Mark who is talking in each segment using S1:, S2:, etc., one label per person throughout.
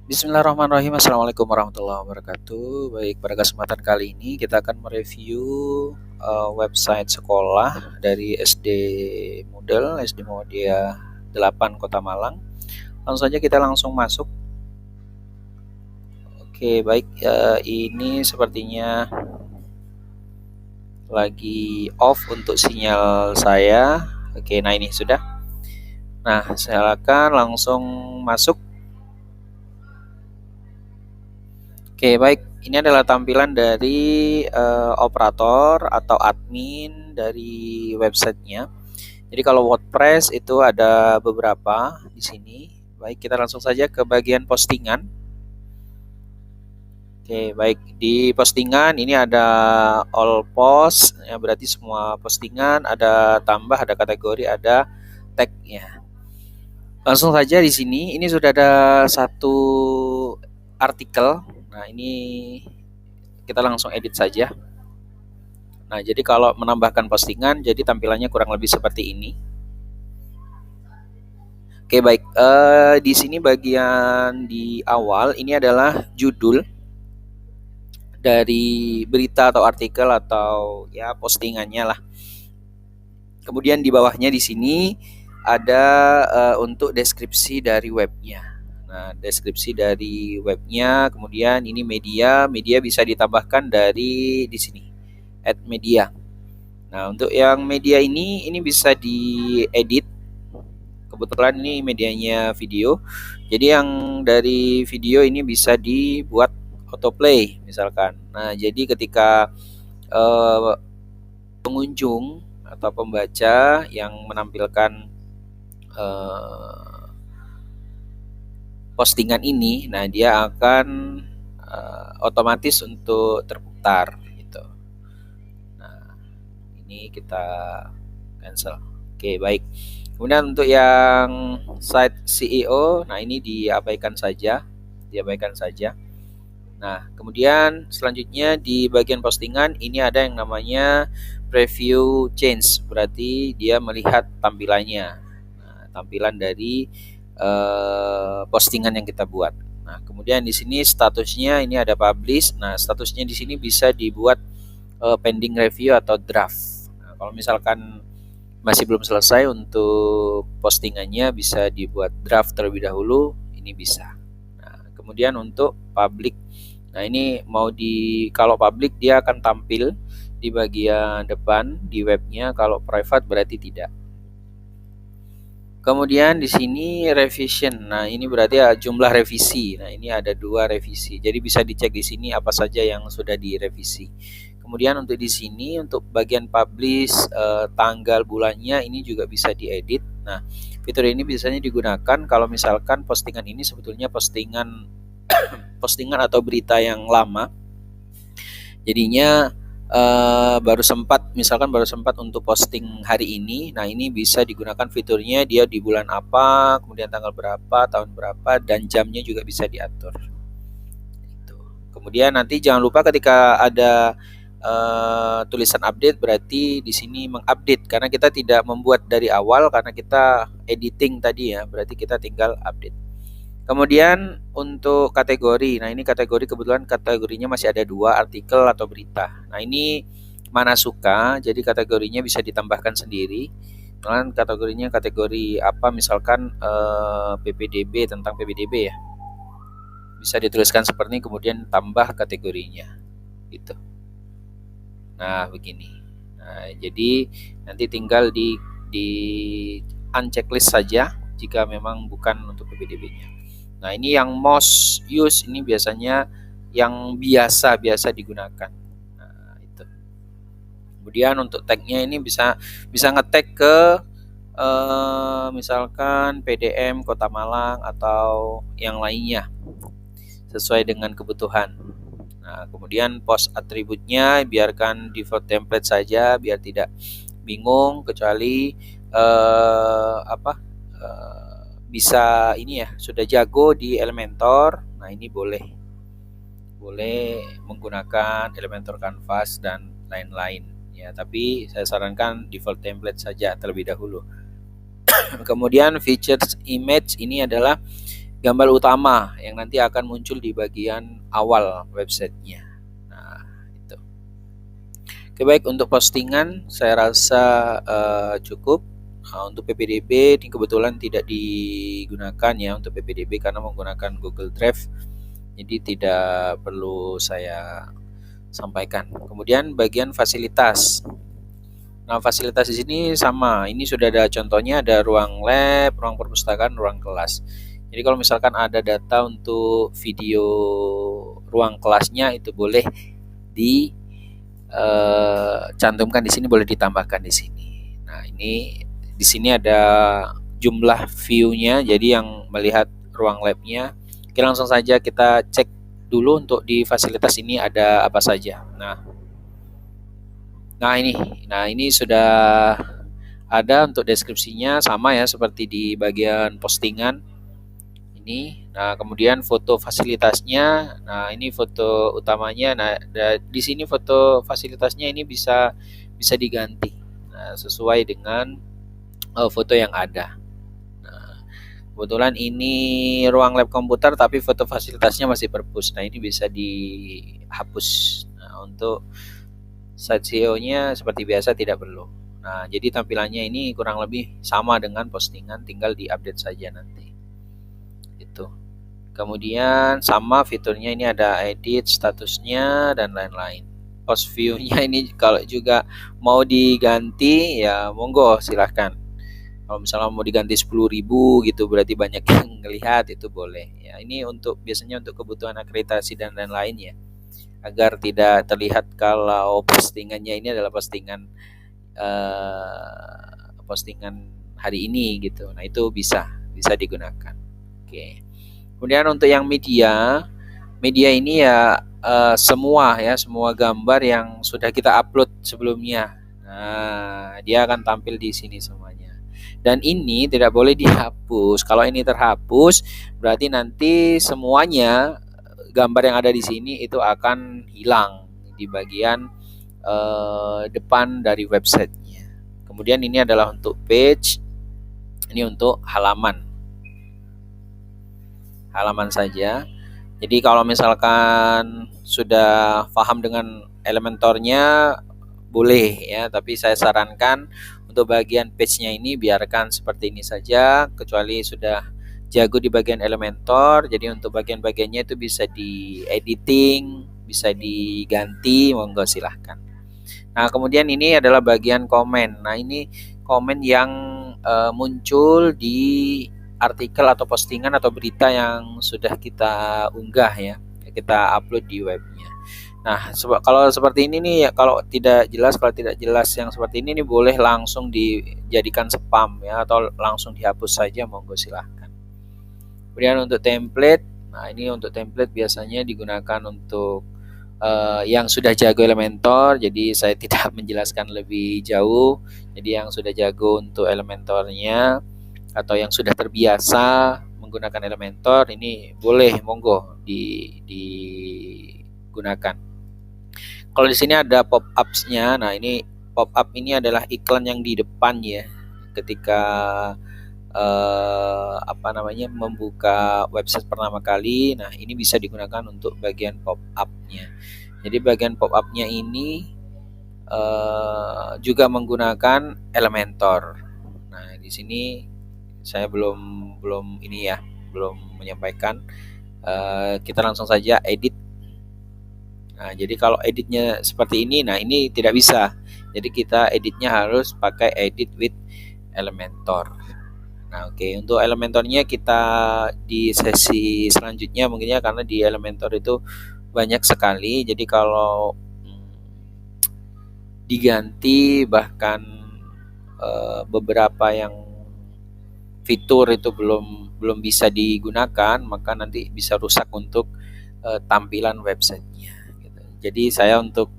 S1: Bismillahirrahmanirrahim. Assalamualaikum warahmatullahi wabarakatuh. Baik, pada kesempatan kali ini kita akan mereview website sekolah dari SD Model, SD Muhammadiyah 8 Kota Malang. Langsung saja kita langsung masuk. Oke, baik. Ini sepertinya lagi off untuk sinyal saya. Oke, nah ini sudah. Nah, silakan langsung masuk. Oke, baik. Ini adalah tampilan dari operator atau admin dari websitenya. Jadi kalau WordPress itu ada beberapa di sini. Baik, kita langsung saja ke bagian postingan. Oke, baik. Di postingan ini ada all post, ya berarti semua postingan, ada tambah, ada kategori, ada tag-nya. Langsung saja di sini, ini sudah ada satu artikel. Nah, ini kita langsung edit saja. Nah, jadi kalau menambahkan postingan, jadi tampilannya kurang lebih seperti ini. Oke, baik. Di sini bagian di awal ini adalah judul dari berita atau artikel atau ya postingannya lah. Kemudian di bawahnya di sini ada untuk deskripsi dari webnya. Nah, deskripsi dari webnya, kemudian ini media bisa ditambahkan dari di sini, add media. Nah, untuk yang media ini bisa diedit. Kebetulan ini medianya video. Jadi yang dari video ini bisa dibuat autoplay misalkan. Nah, jadi ketika pengunjung atau pembaca yang menampilkan postingan ini, nah dia akan otomatis untuk terputar gitu. Nah, ini kita cancel. Oke, baik. Kemudian untuk yang site CEO, nah ini diabaikan saja. Nah, kemudian selanjutnya di bagian postingan ini ada yang namanya preview change, berarti dia melihat tampilannya. Nah, tampilan dari postingan yang kita buat. Nah, kemudian di sini statusnya ini ada publish. Nah, statusnya di sini bisa dibuat pending review atau draft. Nah, kalau misalkan masih belum selesai untuk postingannya, bisa dibuat draft terlebih dahulu, ini bisa. Nah, kemudian untuk public, nah ini kalau public dia akan tampil di bagian depan di webnya, kalau private berarti tidak. Kemudian di sini revision. Nah, ini berarti ya jumlah revisi. Nah, ini ada 2 revisi. Jadi bisa dicek di sini apa saja yang sudah direvisi. Kemudian untuk di sini untuk bagian publish tanggal bulannya ini juga bisa diedit. Nah, fitur ini biasanya digunakan kalau misalkan postingan ini sebetulnya postingan atau berita yang lama. Jadinya baru sempat untuk posting hari ini. Nah, ini bisa digunakan fiturnya, dia di bulan apa, kemudian tanggal berapa, tahun berapa, dan jamnya juga bisa diatur. Kemudian nanti jangan lupa ketika ada tulisan update, berarti di sini mengupdate karena kita tidak membuat dari awal karena kita editing tadi ya, berarti kita tinggal update. Kemudian untuk kategori, nah ini kategori kebetulan kategorinya masih ada 2, artikel atau berita. Nah, ini mana suka, jadi kategorinya bisa ditambahkan sendiri. Kemudian kategorinya kategori apa, misalkan PPDB, tentang PPDB ya, bisa dituliskan seperti ini, kemudian tambah kategorinya gitu. Nah, begini. Nah, jadi nanti tinggal di unchecklist saja jika memang bukan untuk PPDB-nya. Nah, ini yang most use, ini biasanya yang biasa digunakan. Nah, itu. Kemudian untuk tag-nya ini bisa nge-tag ke misalkan PDM Kota Malang atau yang lainnya sesuai dengan kebutuhan. Nah, kemudian post atributnya biarkan default template saja biar tidak bingung, kecuali bisa ini ya, sudah jago di Elementor. Nah, ini boleh menggunakan Elementor Canvas dan lain-lain ya, tapi saya sarankan default template saja terlebih dahulu. Kemudian features image ini adalah gambar utama yang nanti akan muncul di bagian awal websitenya. Nah, itu. Oke, baik, untuk postingan saya rasa cukup. Untuk PPDB ini kebetulan tidak digunakan ya untuk PPDB karena menggunakan Google Drive, jadi tidak perlu saya sampaikan. Kemudian bagian fasilitas. Nah, fasilitas di sini sama. Ini sudah ada contohnya, ada ruang lab, ruang perpustakaan, ruang kelas. Jadi kalau misalkan ada data untuk video ruang kelasnya itu boleh dicantumkan di sini, boleh ditambahkan di sini. Nah, ini di sini ada jumlah view-nya, jadi yang melihat ruang lab-nya. Oke, langsung saja kita cek dulu untuk di fasilitas ini ada apa saja. Nah ini sudah ada untuk deskripsinya, sama ya seperti di bagian postingan ini. Nah, kemudian foto fasilitasnya. Nah, ini foto utamanya. Nah, di sini foto fasilitasnya ini bisa diganti. Nah, sesuai dengan foto yang ada. Nah, kebetulan ini ruang lab komputer tapi foto fasilitasnya masih perpus. Nah, ini bisa dihapus. Nah, untuk slide CEO-nya seperti biasa tidak perlu. Nah, jadi tampilannya ini kurang lebih sama dengan postingan, tinggal diupdate saja nanti. Itu. Kemudian sama fiturnya ini ada edit statusnya dan lain-lain. Post view-nya ini kalau juga mau diganti ya monggo silahkan. Kalau misalnya mau diganti 10.000 gitu berarti banyak yang ngelihat, itu boleh ya. Ini untuk biasanya untuk kebutuhan akreditasi dan lain-lain ya, agar tidak terlihat kalau postingannya ini adalah postingan hari ini gitu. Nah, itu bisa digunakan. Oke. Kemudian untuk yang media ini ya semua gambar yang sudah kita upload sebelumnya. Nah, dia akan tampil di sini semuanya. Dan ini tidak boleh dihapus. Kalau ini terhapus, berarti nanti semuanya gambar yang ada di sini itu akan hilang di bagian depan dari websitenya. Kemudian ini adalah untuk page, ini untuk halaman saja. Jadi kalau misalkan sudah paham dengan Elementornya boleh ya, tapi saya sarankan untuk bagian page-nya ini biarkan seperti ini saja, kecuali sudah jago di bagian Elementor. Jadi untuk bagian-bagiannya itu bisa di editing, bisa diganti, monggo silahkan. Nah, kemudian ini adalah bagian komen. Nah, ini komen yang muncul di artikel atau postingan atau berita yang sudah kita unggah ya, kita upload di webnya. Nah, kalau seperti ini nih ya, kalau tidak jelas yang seperti ini boleh langsung dijadikan spam ya, atau langsung dihapus saja, monggo silahkan. Kemudian untuk template, nah ini untuk template biasanya digunakan untuk yang sudah jago Elementor, jadi saya tidak menjelaskan lebih jauh. Jadi yang sudah jago untuk Elementornya atau yang sudah terbiasa menggunakan Elementor ini boleh, monggo digunakan. Kalau di sini ada pop-ups-nya. Nah, ini pop-up ini adalah iklan yang di depan ya, ketika membuka website pertama kali. Nah, ini bisa digunakan untuk bagian pop-up-nya. Jadi bagian pop-up-nya ini juga menggunakan Elementor. Nah, di sini saya belum menyampaikan. Kita langsung saja edit. Nah, jadi kalau editnya seperti ini, nah ini tidak bisa. Jadi kita editnya harus pakai edit with Elementor. Nah, oke. Untuk Elementornya kita di sesi selanjutnya mungkin ya, karena di Elementor itu banyak sekali. Jadi kalau diganti bahkan beberapa yang fitur itu belum bisa digunakan, maka nanti bisa rusak untuk tampilan websitenya. Jadi saya untuk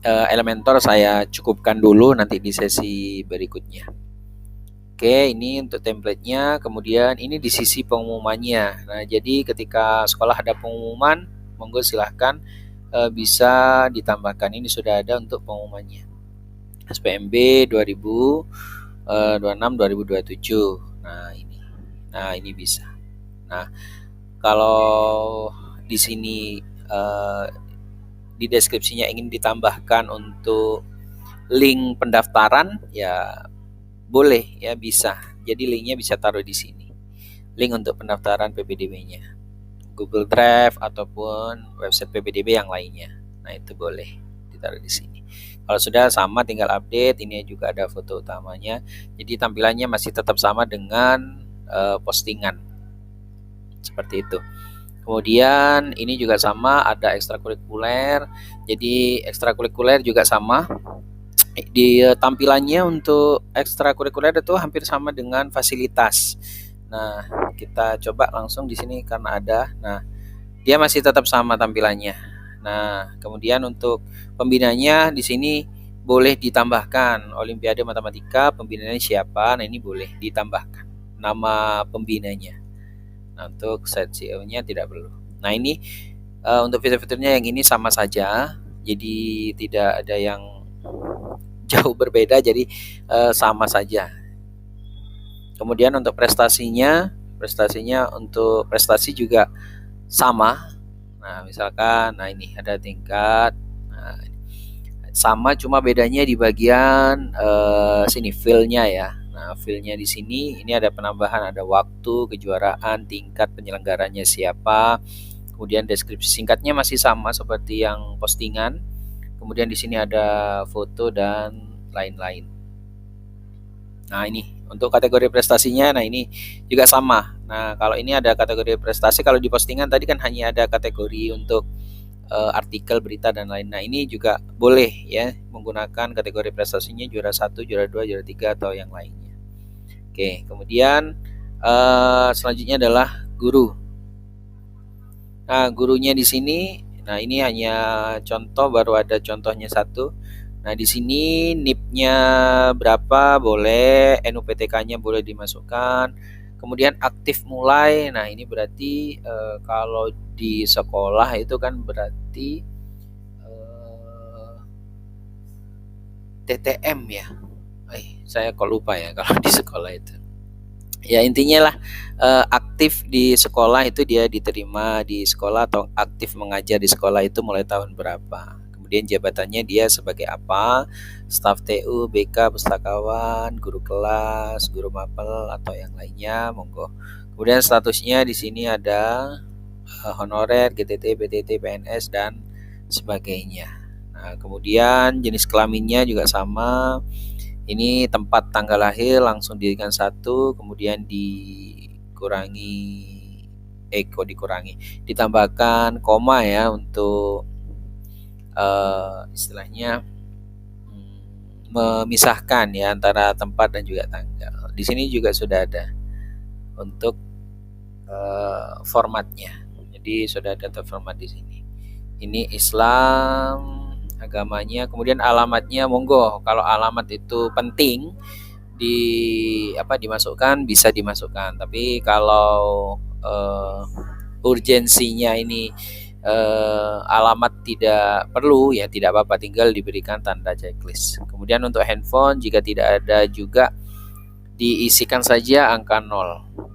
S1: Elementor saya cukupkan dulu, nanti di sesi berikutnya. Oke, ini untuk template-nya. Kemudian ini di sisi pengumumannya. Nah, jadi ketika sekolah ada pengumuman, monggo silahkan bisa ditambahkan. Ini sudah ada untuk pengumumannya. SPMB 2026-2027. Nah, ini bisa. Nah, kalau di sini di deskripsinya ingin ditambahkan untuk link pendaftaran, ya boleh ya, bisa. Jadi linknya bisa taruh di sini. Link untuk pendaftaran PPDB-nya. Google Drive ataupun website PPDB yang lainnya. Nah, itu boleh ditaruh di sini. Kalau sudah sama tinggal update. Ini juga ada foto utamanya. Jadi tampilannya masih tetap sama dengan postingan. Seperti itu. Kemudian ini juga sama, ada ekstrakurikuler. Jadi ekstrakurikuler juga sama. Di tampilannya untuk ekstrakurikuler itu hampir sama dengan fasilitas. Nah, kita coba langsung di sini karena ada. Nah, dia masih tetap sama tampilannya. Nah, kemudian untuk pembinanya di sini boleh ditambahkan Olimpiade Matematika, pembinanya siapa. Nah, ini boleh ditambahkan nama pembinanya. Nah, untuk set CEO-nya tidak perlu. Nah, ini untuk fitur-fiturnya yang ini sama saja. Jadi tidak ada yang jauh berbeda, jadi sama saja. Kemudian untuk prestasinya untuk prestasi juga sama. Nah, misalkan, nah ini ada tingkat, nah, sama, cuma bedanya di bagian sini feel-nya ya. Nah, feel-nya di sini ini ada penambahan, ada waktu, kejuaraan, tingkat penyelenggaranya siapa. Kemudian deskripsi singkatnya masih sama seperti yang postingan. Kemudian di sini ada foto dan lain-lain. Nah, ini untuk kategori prestasinya, nah ini juga sama. Nah, kalau ini ada kategori prestasi, kalau di postingan tadi kan hanya ada kategori untuk artikel, berita dan lain. Nah, ini juga boleh ya menggunakan kategori prestasinya juara 1, juara 2, juara 3 atau yang lainnya. Oke, kemudian selanjutnya adalah guru. Nah, gurunya di sini, nah ini hanya contoh, baru ada contohnya satu. Nah, di sini NIP-nya berapa boleh, NUPTK-nya boleh dimasukkan. Kemudian aktif mulai. Nah, ini berarti kalau di sekolah itu kan berarti TTM ya. Saya kok lupa ya kalau di sekolah itu. Ya, intinya lah aktif di sekolah itu dia diterima di sekolah, atau aktif mengajar di sekolah itu mulai tahun berapa. Kemudian jabatannya dia sebagai apa, staf TU, BK, pustakawan, guru kelas, guru mapel atau yang lainnya, monggo. Kemudian statusnya di sini ada honorer, GTT, PTT, PNS dan sebagainya. Nah, kemudian jenis kelaminnya juga sama. Ini tempat tanggal lahir langsung dirikan 1, kemudian ditambahkan koma ya untuk istilahnya memisahkan ya antara tempat dan juga tanggal. Di sini juga sudah ada untuk formatnya. Jadi sudah ada format di sini. Ini Islam agamanya, kemudian alamatnya monggo. Kalau alamat itu penting dimasukkan, bisa dimasukkan. Tapi kalau urgensinya ini alamat tidak perlu ya tidak apa-apa, tinggal diberikan tanda checklist. Kemudian untuk handphone jika tidak ada juga diisikan saja angka 0.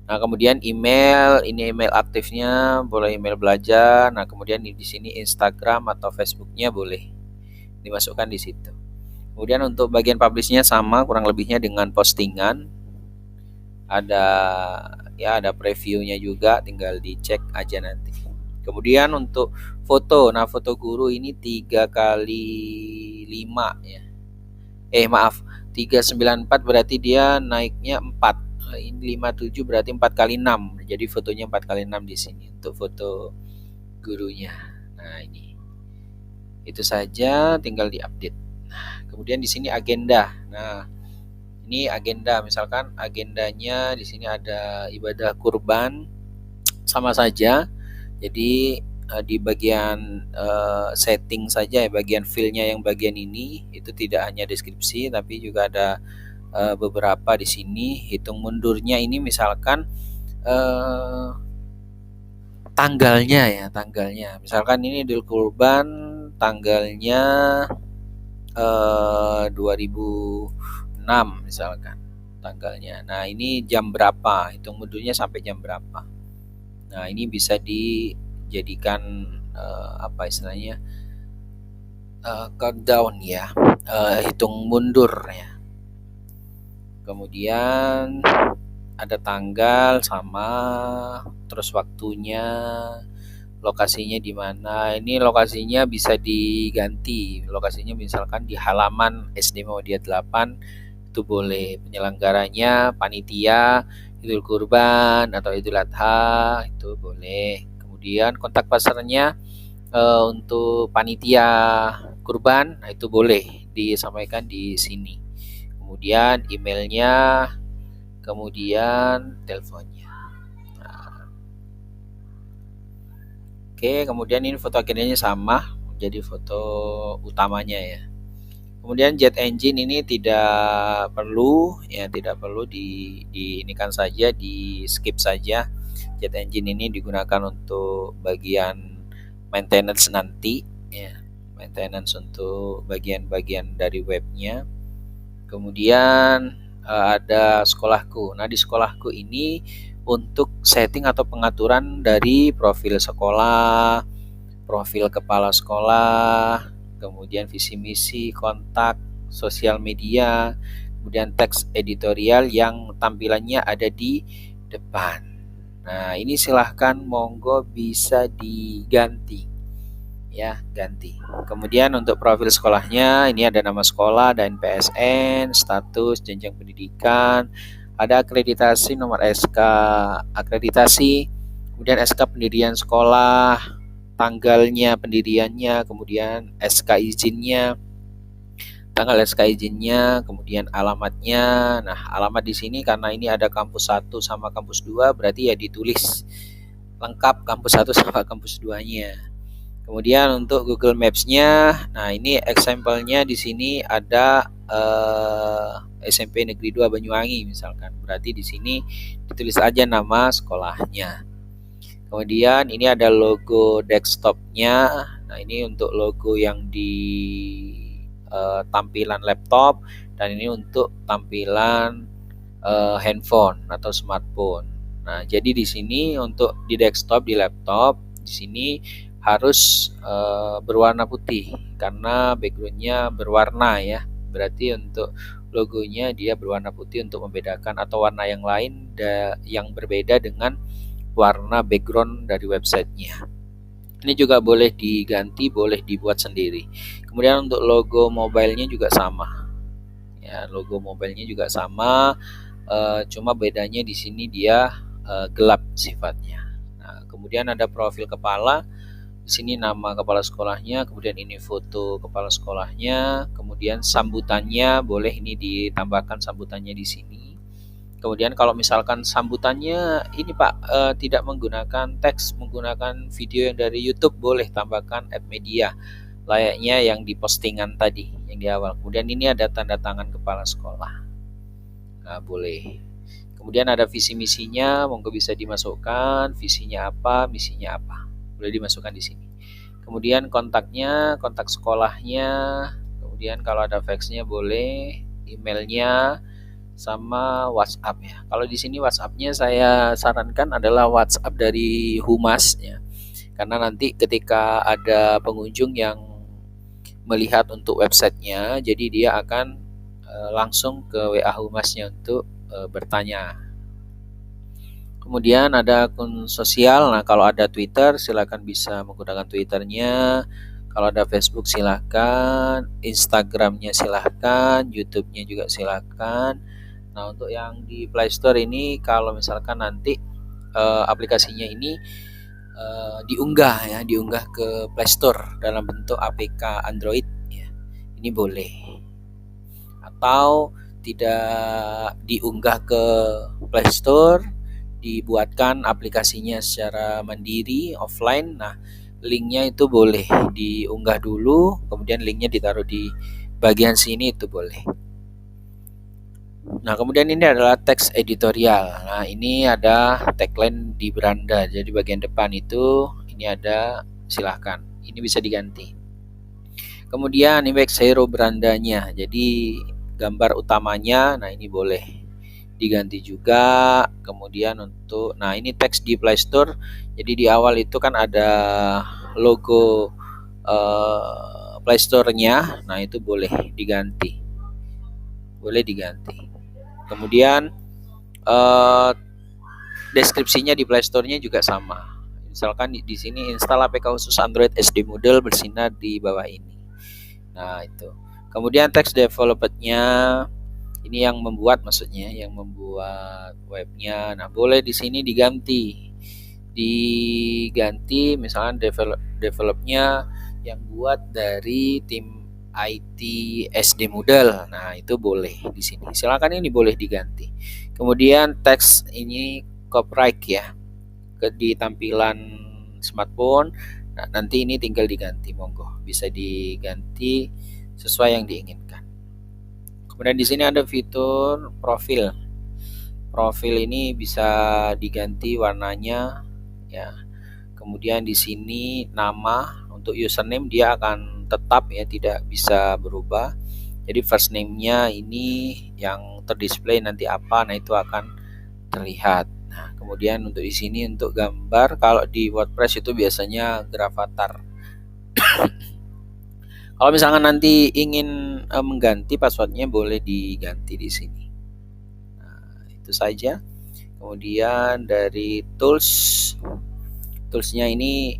S1: Nah, kemudian email, ini email aktifnya boleh email belajar. Nah, kemudian di sini Instagram atau Facebooknya boleh dimasukkan di situ. Kemudian untuk bagian publishnya sama kurang lebihnya dengan postingan. Ada previewnya juga, tinggal dicek aja nanti. Kemudian untuk foto, nah foto guru ini 3x5 ya. 394 berarti dia naiknya 4. Ini 57 berarti 4x6. Jadi fotonya 4x6 di sini untuk foto gurunya. Nah, ini. Itu saja, tinggal diupdate. Nah, kemudian di sini agenda. Nah, ini agenda, misalkan agendanya di sini ada ibadah kurban, sama saja. Jadi di bagian setting saja ya, bagian file-nya yang bagian ini itu tidak hanya deskripsi tapi juga ada beberapa di sini. Hitung mundurnya ini misalkan tanggalnya. Misalkan ini Idul Kurban tanggalnya 2006 misalkan. tanggalnya. Nah, ini jam berapa, hitung mundurnya sampai jam berapa. Nah, ini bisa dijadikan apa istilahnya, countdown ya, hitung mundur ya. Kemudian ada tanggal sama terus waktunya, lokasinya di mana. Ini lokasinya bisa diganti. Lokasinya misalkan di halaman SD Muhammadiyah 8 itu boleh. Penyelenggaranya panitia Idul Kurban atau Idul Adha itu boleh. Kemudian kontak pasarnya untuk panitia kurban, nah itu boleh disampaikan di sini. Kemudian emailnya, kemudian teleponnya. Nah, oke, kemudian ini foto akhirnya sama, jadi foto utamanya ya. Kemudian jet engine ini tidak perlu ya, tidak perlu inikan saja, di skip saja. Jet engine ini digunakan untuk bagian maintenance nanti ya, maintenance untuk bagian-bagian dari webnya. Kemudian ada sekolahku. Nah, di sekolahku ini untuk setting atau pengaturan dari profil sekolah, profil kepala sekolah, kemudian visi misi, kontak, sosial media, kemudian teks editorial yang tampilannya ada di depan. Nah, ini silahkan monggo bisa diganti ya, ganti. Kemudian untuk profil sekolahnya ini ada nama sekolah, ada NPSN, status, jenjang pendidikan, ada akreditasi, nomor SK akreditasi, kemudian SK pendirian sekolah, tanggalnya pendiriannya, kemudian SK izinnya, tanggal SK izinnya, kemudian alamatnya. Nah, alamat di sini karena ini ada kampus 1 sama kampus 2, berarti ya ditulis lengkap kampus 1 sama kampus 2-nya. Kemudian untuk Google Maps-nya, nah ini example-nya di sini ada SMP Negeri 2 Banyuwangi misalkan. Berarti di sini ditulis aja nama sekolahnya. Kemudian ini ada logo desktop-nya. Nah, ini untuk logo yang di tampilan laptop, dan ini untuk tampilan handphone atau smartphone. Nah, jadi di sini untuk di desktop, di laptop, di sini harus berwarna putih karena backgroundnya berwarna ya. Berarti untuk logonya dia berwarna putih untuk membedakan, atau warna yang lain yang berbeda dengan warna background dari websitenya. Ini juga boleh diganti, boleh dibuat sendiri. Kemudian untuk logo mobilenya juga sama. Ya, logo mobilenya juga sama, cuma bedanya di sini dia gelap sifatnya. Nah, kemudian ada profil kepala. Di sini nama kepala sekolahnya, kemudian ini foto kepala sekolahnya, kemudian sambutannya boleh ini ditambahkan sambutannya di sini. Kemudian kalau misalkan sambutannya ini Pak tidak menggunakan teks, menggunakan video yang dari YouTube, boleh tambahkan add media layaknya yang di postingan tadi yang di awal. Kemudian ini ada tanda tangan kepala sekolah. Nah, boleh. Kemudian ada visi misinya, monggo bisa dimasukkan visinya apa, misinya apa. Boleh dimasukkan di sini. Kemudian kontaknya, kontak sekolahnya, kemudian kalau ada faxnya boleh, emailnya, sama WhatsApp ya. Kalau di sini WhatsAppnya saya sarankan adalah WhatsApp dari humas ya, karena nanti ketika ada pengunjung yang melihat untuk websitenya, jadi dia akan langsung ke WA humasnya untuk bertanya. Kemudian ada akun sosial. Nah, kalau ada Twitter silakan bisa menggunakan Twitternya. Kalau ada Facebook silakan, Instagramnya silakan, YouTube-nya juga silakan. Nah, untuk yang di Play Store ini kalau misalkan nanti aplikasinya ini diunggah ya, diunggah ke Play Store dalam bentuk APK Android ya, ini boleh. Atau tidak diunggah ke Play Store, dibuatkan aplikasinya secara mandiri offline. Nah, linknya itu boleh diunggah dulu, kemudian linknya ditaruh di bagian sini, itu boleh. Nah, kemudian ini adalah teks editorial. Nah, ini ada tagline di beranda, jadi bagian depan itu ini ada, silahkan ini bisa diganti. Kemudian ini back zero berandanya, jadi gambar utamanya, nah ini boleh diganti juga. Kemudian untuk, nah ini teks di Play Store, jadi di awal itu kan ada logo Play Store-nya, nah itu boleh diganti, kemudian deskripsinya di Play Store-nya juga sama. Misalkan di sini install APK khusus Android SD Model bersinar di bawah ini. Nah, itu. Kemudian teks developer-nya ini yang membuat, maksudnya yang membuat webnya. Nah, boleh di sini diganti. Misalnya developnya yang buat dari tim IT SD Model. Nah, itu boleh di sini. Silakan, ini boleh diganti. Kemudian teks ini copyright ya, di tampilan smartphone. Nah, nanti ini tinggal diganti, monggo bisa diganti sesuai yang diinginkan. Kemudian di sini ada fitur profil. Profil ini bisa diganti warnanya ya. Kemudian di sini nama untuk username dia akan tetap ya, tidak bisa berubah. Jadi first name-nya ini yang terdisplay nanti apa, nah itu akan terlihat. Nah, kemudian untuk di sini untuk gambar, kalau di WordPress itu biasanya gravatar. Kalau misalkan nanti ingin mengganti passwordnya, boleh diganti di sini. Nah, itu saja. Kemudian dari toolsnya ini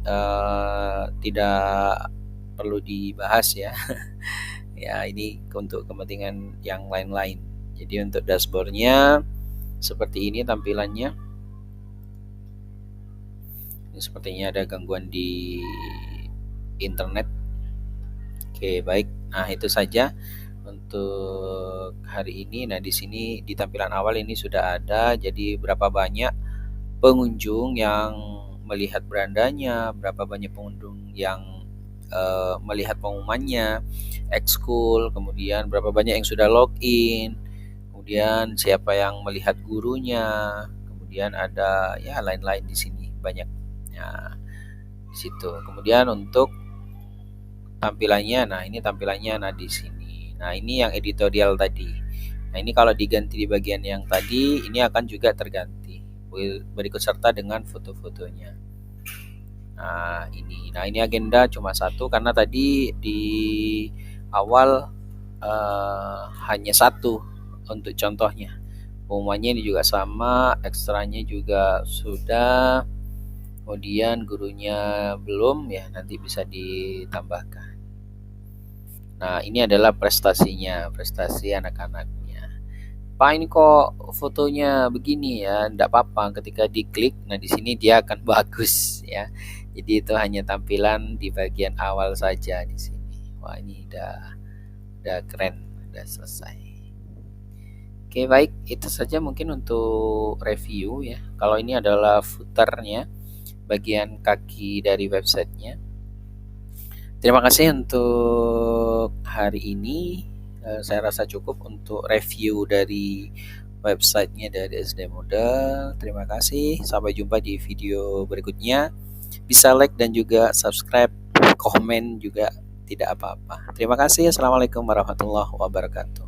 S1: tidak perlu dibahas ya. Ya, ini untuk kepentingan yang lain-lain. Jadi untuk dashboardnya seperti ini tampilannya. Ini sepertinya ada gangguan di internet. Oke, baik. Nah, itu saja untuk hari ini. Nah, di sini di tampilan awal ini sudah ada, jadi berapa banyak pengunjung yang melihat berandanya, berapa banyak pengunjung yang melihat pengumumannya, ekskul, kemudian berapa banyak yang sudah login, kemudian siapa yang melihat gurunya, kemudian ada ya lain-lain di sini banyak. Ya, di situ. Kemudian untuk tampilannya, nah ini tampilannya, nah di sini. Nah, ini yang editorial tadi. Nah, ini kalau diganti di bagian yang tadi, ini akan juga terganti berikut serta dengan foto-fotonya. Nah, ini agenda cuma satu karena tadi di awal hanya satu untuk contohnya. Pengumumannya ini juga sama, ekstranya juga sudah. Kemudian gurunya belum ya, nanti bisa ditambahkan. Nah, ini adalah prestasinya, prestasi anak-anaknya. Pak, ini kok fotonya begini ya? Enggak apa-apa, ketika diklik, nah di sini dia akan bagus ya. Jadi itu hanya tampilan di bagian awal saja di sini. Wah, ini udah keren, udah selesai. Oke, baik, itu saja mungkin untuk review ya. Kalau ini adalah footernya, bagian kaki dari websitenya. Terima kasih untuk hari ini. Saya rasa cukup untuk review dari websitenya dari SD Model. Terima kasih. Sampai jumpa di video berikutnya. Bisa like dan juga subscribe, komen juga tidak apa-apa. Terima kasih. Assalamualaikum warahmatullahi wabarakatuh.